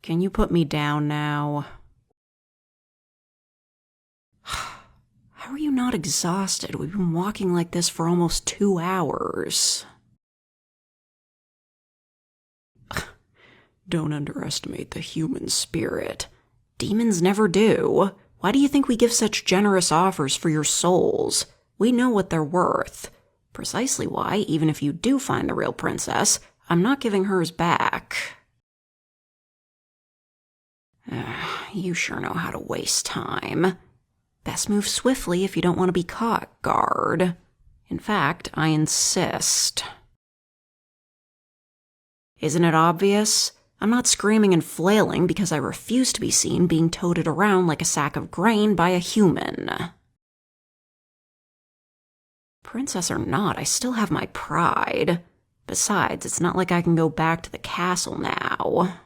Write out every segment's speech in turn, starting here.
Can you put me down now? How are you not exhausted? We've been walking like this for almost 2 hours. Don't underestimate the human spirit. Demons never do. Why do you think we give such generous offers for your souls? We know what they're worth. Precisely why, even if you do find the real princess, I'm not giving hers back. You sure know how to waste time. Best move swiftly if you don't want to be caught, guard. In fact, I insist. Isn't it obvious? I'm not screaming and flailing because I refuse to be seen being toted around like a sack of grain by a human. Princess or not, I still have my pride. Besides, it's not like I can go back to the castle now.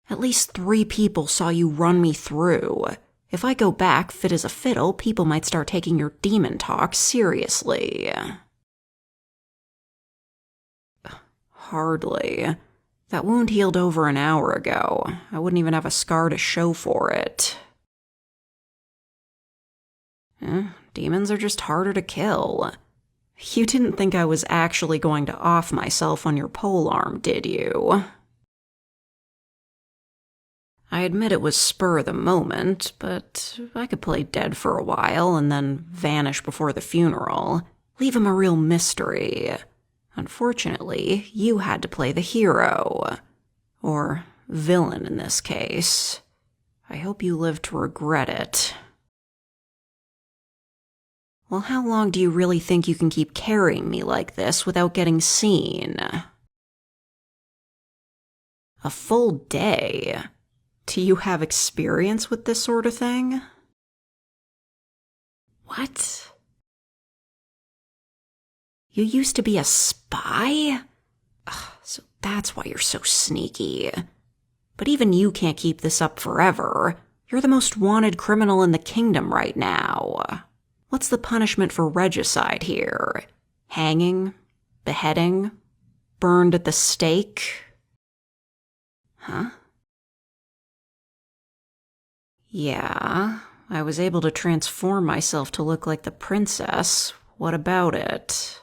At least 3 people saw you run me through. If I go back fit as a fiddle, people might start taking your demon talk seriously. Hardly. That wound healed over an hour ago. I wouldn't even have a scar to show for it. Demons are just harder to kill. You didn't think I was actually going to off myself on your polearm, did you? I admit it was spur of the moment, but I could play dead for a while and then vanish before the funeral. Leave him a real mystery. Unfortunately, you had to play the hero. Or villain in this case. I hope you live to regret it. Well, how long do you really think you can keep carrying me like this without getting seen? A full day? Do you have experience with this sort of thing? What? You used to be a spy? So that's why you're so sneaky. But even you can't keep this up forever. You're the most wanted criminal in the kingdom right now. What's the punishment for regicide here? Hanging? Beheading? Burned at the stake? Huh? Yeah, I was able to transform myself to look like the princess. What about it?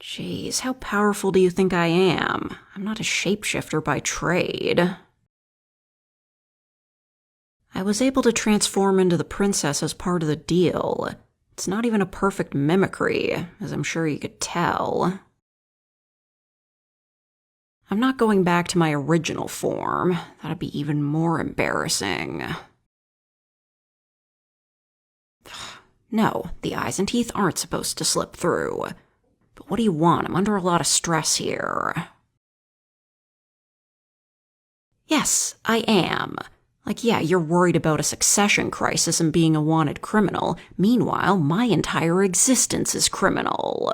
Jeez, how powerful do you think I am? I'm not a shapeshifter by trade. I was able to transform into the princess as part of the deal. It's not even a perfect mimicry, as I'm sure you could tell. I'm not going back to my original form. That'd be even more embarrassing. No, the eyes and teeth aren't supposed to slip through. But what do you want? I'm under a lot of stress here. Yes, I am. Like, yeah, you're worried about a succession crisis and being a wanted criminal. Meanwhile, my entire existence is criminal.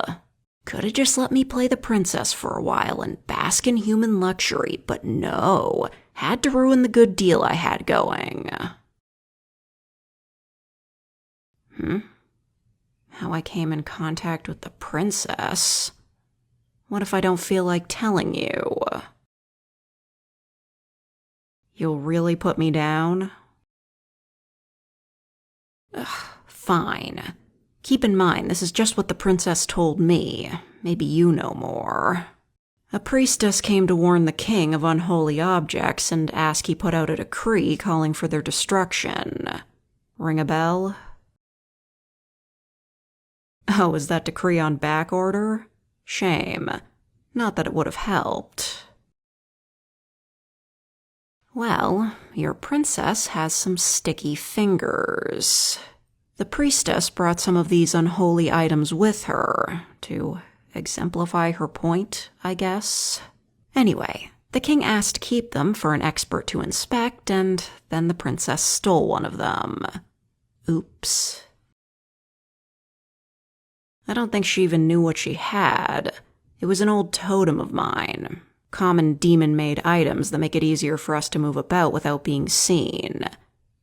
Could've just let me play the princess for a while and bask in human luxury, but no. Had to ruin the good deal I had going. How I came in contact with the princess? What if I don't feel like telling you? You'll really put me down? Fine. Keep in mind, this is just what the princess told me. Maybe you know more. A priestess came to warn the king of unholy objects and ask he put out a decree calling for their destruction. Ring a bell? Oh, is that decree on back order? Shame. Not that it would have helped. Well, your princess has some sticky fingers. The priestess brought some of these unholy items with her, to exemplify her point, I guess. Anyway, the king asked to keep them for an expert to inspect, and then the princess stole one of them. Oops. I don't think she even knew what she had. It was an old totem of mine. Common demon-made items that make it easier for us to move about without being seen.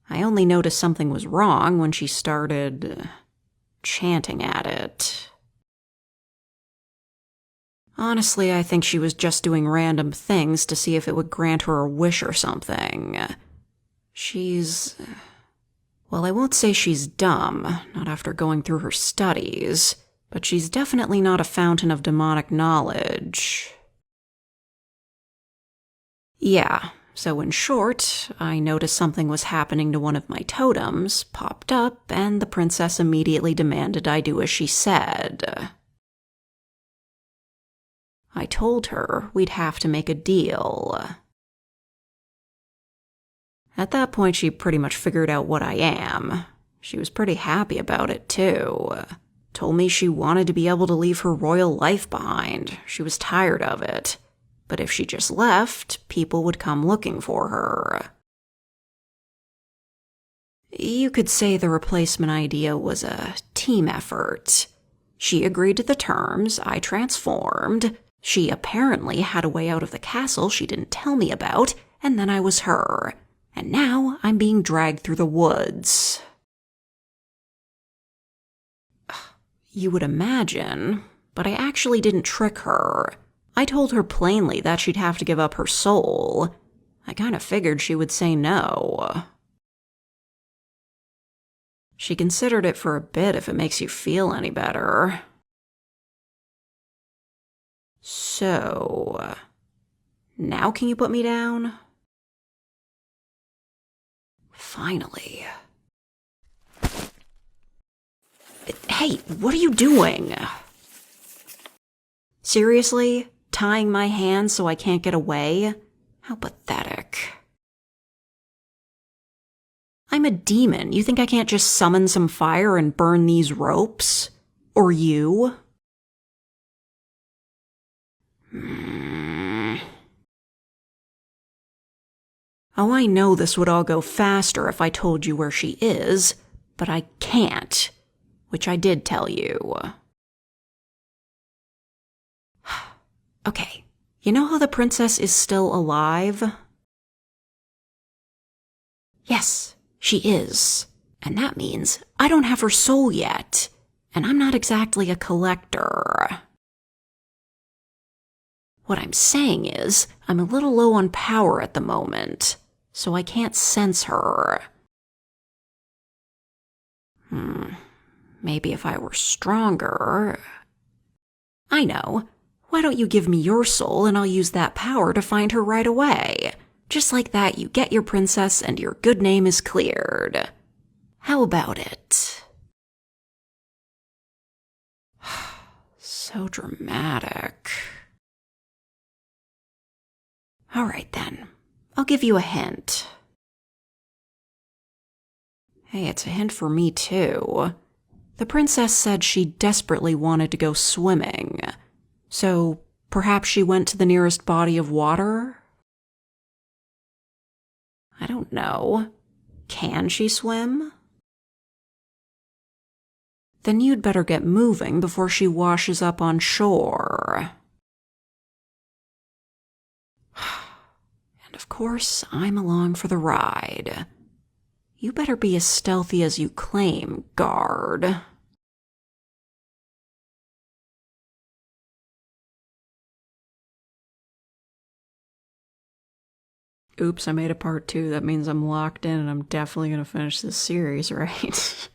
I only noticed something was wrong when she started chanting at it. Honestly, I think she was just doing random things to see if it would grant her a wish or something. Well, I won't say she's dumb, not after going through her studies, but she's definitely not a fountain of demonic knowledge. Yeah, so in short, I noticed something was happening to one of my totems, popped up, and the princess immediately demanded I do as she said. I told her we'd have to make a deal. At that point, she pretty much figured out what I am. She was pretty happy about it, too. Told me she wanted to be able to leave her royal life behind. She was tired of it. But if she just left, people would come looking for her. You could say the replacement idea was a team effort. She agreed to the terms, I transformed. She apparently had a way out of the castle she didn't tell me about, and then I was her. And now I'm being dragged through the woods. You would imagine, but I actually didn't trick her. I told her plainly that she'd have to give up her soul. I kind of figured she would say no. She considered it for a bit if it makes you feel any better. So, now can you put me down? Finally. Hey, what are you doing? Seriously? Tying my hands so I can't get away? How pathetic. I'm a demon. You think I can't just summon some fire and burn these ropes? Or you? Oh, I know this would all go faster if I told you where she is, but I can't, which I did tell you. Okay, you know how the princess is still alive? Yes, she is. And that means I don't have her soul yet, and I'm not exactly a collector. What I'm saying is, I'm a little low on power at the moment, so I can't sense her. Maybe if I were stronger. I know. Why don't you give me your soul and I'll use that power to find her right away? Just like that, you get your princess and your good name is cleared. How about it? So dramatic. All right then, I'll give you a hint. Hey, it's a hint for me too. The princess said she desperately wanted to go swimming. So perhaps she went to the nearest body of water? I don't know. Can she swim? Then you'd better get moving before she washes up on shore. And of course, I'm along for the ride. You better be as stealthy as you claim, guard. Oops, I made a part 2. That means I'm locked in and I'm definitely going to finish this series, right?